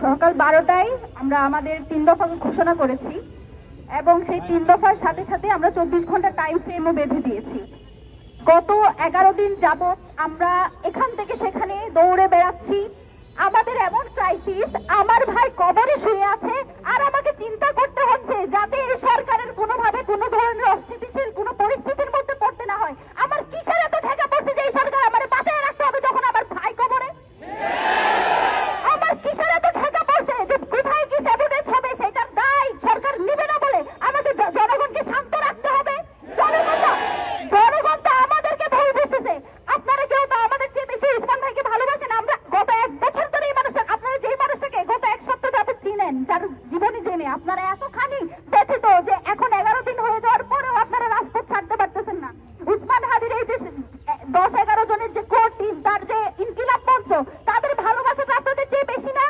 সকাল 12টায় আমরা আমাদের 3 দফা ঘোষণা করেছি এবং সেই 3 দফার সাথে সাথে আমরা 24 ঘন্টা টাইম ফ্রেমও বেঁধে দিয়েছি। গত 11 দিন যাবত আমরা এখান থেকে সেখানে দৌড়ে বেড়াচ্ছি। আমাদের এমন ক্রাইসিস, আমার ভাই কবরে শুয়ে আছে আর আমাকে চিন্তা করতে হচ্ছে যাতে এই সরকারের কোনোভাবে কোনো ধরনের অস্থিতিশীল কোনো পরিস্থিতির মধ্যে পড়তে না হয়। আমার কিসের এত ঠেকা পড়ছে যে এই সরকার আমারে বাঁচায় রাখতে হবে যখন আমার ভাই কবরে? আমার কিসের এত ঠেকা পড়ছে যে কোথায় কি স্যাবোটেজ হবে সেটার দায় সরকার নেবে না বলে আমাদের জনগণকে শান্ত রাখতে হবে? জনগণ তো আমাদেরকে ভুল বুঝতেছে। আপনারা কেউ তো আমাদের চেয়ে বেশি উসমান ভাইকে ভালোবাসেন। আমরা গত 1 বছর ধরে এই মানুষটা, আপনারা যেই মানুষটাকে গত 1 সপ্তাহ ধরে চিনেন, যার জীবনে জেনে আপনারা এতখানি ব্যথিত যে এখন 11 দিন হয়ে যাওয়ার পরেও আপনারা রাজপথ ছাড়তে পারতেছেন না। উসমান হাদির এই যে 10-11 জনের যে কোর টিম, তার যে ইনকিলাব মঞ্চ, তাদের ভালোবাসাটা আপনাদের চেয়ে বেশি না?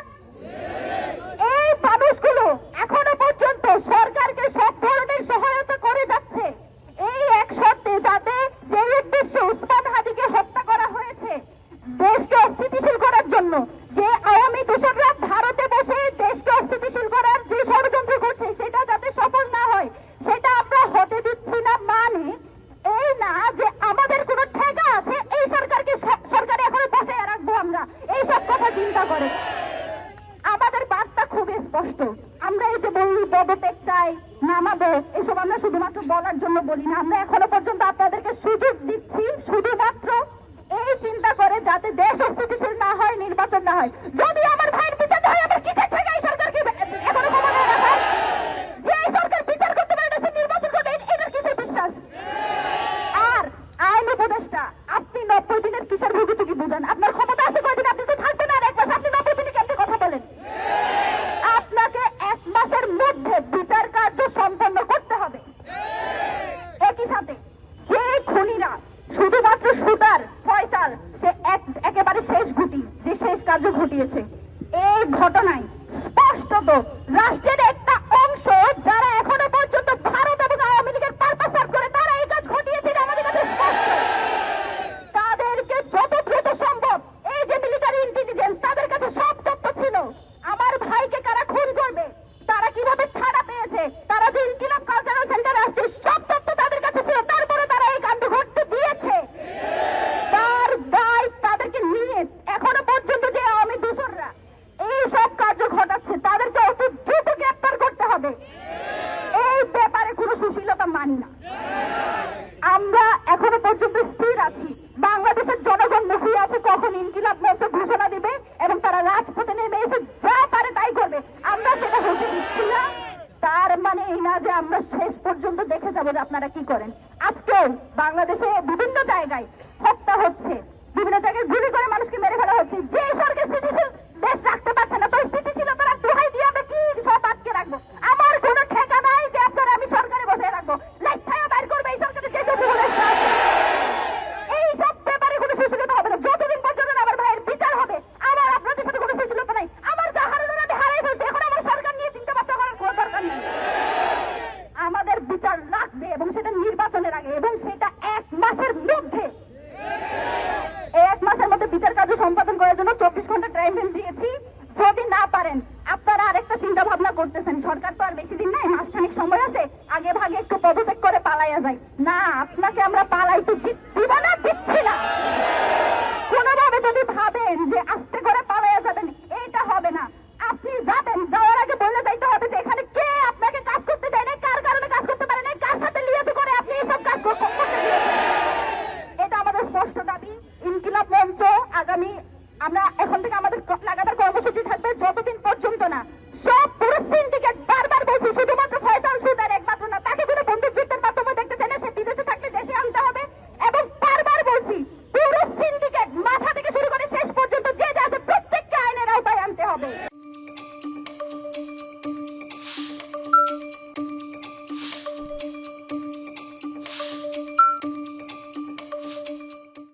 এই মানুষগুলো এখনো পর্যন্ত সরকারকে সব ধরনের সহায়তা করে যাচ্ছে এই এক শর্তে, যাতে যে উদ্দেশ্যে উসমান হাদিকে হত্যা করা হয়েছে দেশকে অস্থিতিশীল করার জন্য, যে আওয়ামী দোসররা ভারতে বসে দেশকে অস্থিতিশীল করার যে ষড়যন্ত্র করছে সেটা যাতে সফল না হয় সেটা আমরা হতে দিচ্ছি না। মানে এই না যে আমাদের কোনো ঠেকা আছে এই সরকারকে সরকারে এখনো বসে রাখবো আমরা, এই সব কথা চিন্তা করে। আমাদের বার্তা খুবই স্পষ্ট। আমরা এই যে বলি পদত্যাগ চাই, নামাবো, এসব আমরা শুধুমাত্র বলার জন্য বলি না। আমরা এখনো পর্যন্ত আপনাদেরকে সুযোগ দিচ্ছি শুধুমাত্র এই চিন্তা করে যাতে দেশ অস্থিতিশীল না হয়, নির্বাচন না হয়। যদি আমার ভাইয়ের বিচার হয়, আমার কিসের থেকে এই সরকারকে এখনো ক্ষমতায় রাখা? যে এই সরকার বিচার করতে পারে না সে নির্বাচন করবে, এটার কিসের বিশ্বাস? আর আইন উপদেষ্টা, আপনি 90 দিনের কিসের ভুগিচুকি বুঝেন? আপনার ক্ষমতা আছে কয়দিন? আপনি তো থাকবেন আর 1 মাস, আপনি 90 দিনে কেমনে কথা বলেন? আপনাকে 1 মাসের মধ্যে বিচার কার্য সম্পন্ন করতে হবে। একই সাথে যে খুনিরা শুধুমাত্র শুটার ফয়সাল, সে একেবারে শেষ গুটি, যে শেষ কার্য ঘটিয়েছে এই ঘটনায় স্পষ্টত রাষ্ট্রের একটা অংশ যারা এখনো পর্যন্ত ভারত এবং আওয়ামী লীগের পারপাস সার্ভ করে তারা এই কাজ ঘটিয়েছে, আমাদের কাছে স্পষ্ট। তাদেরকে যত দ্রুত সম্ভব, এই যে মিলিটারি ইন্টেলিজেন্স, তাদের কাছে সব তথ্য ছিল। আমার ভাইকে কারা খুন করবে, তারা কিভাবে ছাড়া পেয়েছে, তারা যে ইনকিলাব কালচারাল সেন্টারে আসছে, সব তথ্য তাদের কাছে ছিল। তারপরে তারা এই কাণ্ড ঘটতে দিয়েছে। তার দায় তাদেরকে নিয়ে এখনো পর্যন্ত যে আওয়ামী দোসররা এই সব কার্য ঘটাচ্ছে তাদেরকে অতি দ্রুত গ্রেফতার করতে হবে। এই ব্যাপারে কোনো সুশীলতা মানি না। আমরা এখনো পর্যন্ত স্থির আছি। বাংলাদেশের জনগণ মুখিয়ে আছে কখন ইনকিলাব মঞ্চ ঘোষণা দিবে এবং তারা রাজপথে নেমে এসে যা পারে তাই করবে। আমরা সেটা হতে দিচ্ছি না। তার মানে এই না যে আমরা শেষ পর্যন্ত দেখে যাবো যে আপনারা কি করেন। আজকেও বাংলাদেশে বিভিন্ন জায়গায় হত্যা হচ্ছে, বিভিন্ন জায়গায় গুলি করে মানুষকে মেরে ফেলা হচ্ছে। যে সরকার স্থিতিশীল দেশ রাখতে পারছে না, তো স্থিতিশীলতার দোহাই দিয়ে আমরা কি সব আটকে রাখবো? আমার কোনো ঠেকা নাই যে আপনারা আমি সরকারে বসে রাখবো। লাইফটাইও বাইর করবে এই সরকারের যেসব এই সব ব্যাপারে কোনো সুশীলতা হবে না। যতদিন পর্যন্ত আমার ভাইয়ের বিচার হবে, আমার আপনাদের সাথে কোনো সুশীলতা নাই। আমার যা হারানোর আমি হারাই ফেলছি, এখন আমার সরকার নিয়ে চিন্তা ভাবনা করার কোনো দরকার নেই। আমাদের বিচার লাগবে এবং সেটা নির্বাচনের আগে, এবং সেটা 1 মাসের মধ্যে। 1 মাসের মধ্যে বিচার কার্য সম্পাদন করার জন্য 24 ঘন্টা টাইম দিয়েছি। যদি না পারেন, আপনারা আরেকটা চিন্তা ভাবনা করতেছেন, সরকার তো আর বেশি দিন নাই, মাসখানেক সময় আছে, আগে ভাগে একটু পদত্যাগ করে পালাইয়া যায়। না, আপনাকে আমরা পালাইতে দিব না, দিচ্ছি না। কোনোভাবে যদি ভাবেন যে আস্তে করে পালাইয়া যাবেন, এইটা হবে না। আপনি যাবেন, যাওয়ার আগে বলে যাইতে হবে যে এখানে কে আপনাকে কাজ করতে দেয় না, কার কারণে কাজ করতে পারে না, কার সাথে লিয়াজু করে আপনি এইসব কাজ করতে দিয়েছেন। এটা আমাদের স্পষ্ট দাবি। ইনকিলাব মঞ্চ আগামী, আমরা এখন থেকে আমাদের লাগাতার কর্মসূচি থাকবে যতদিন পর্যন্ত না সব পুরো সিন্ডিকেট, বারবার বলছি, শুধুমাত্র ফয়সাল শুটার একমাত্র না, তাকে কোনো বন্দুক যুদ্ধের মাধ্যমে দেখতে চাই না, সে বিদেশে থাকলে দেশে আনতে হবে। এবং বারবার বলছি, পুরো সিন্ডিকেট মাথা থেকে শুরু করে শেষ পর্যন্ত যে যা আছে প্রত্যেককে আইনের আওতায় আনতে হবে।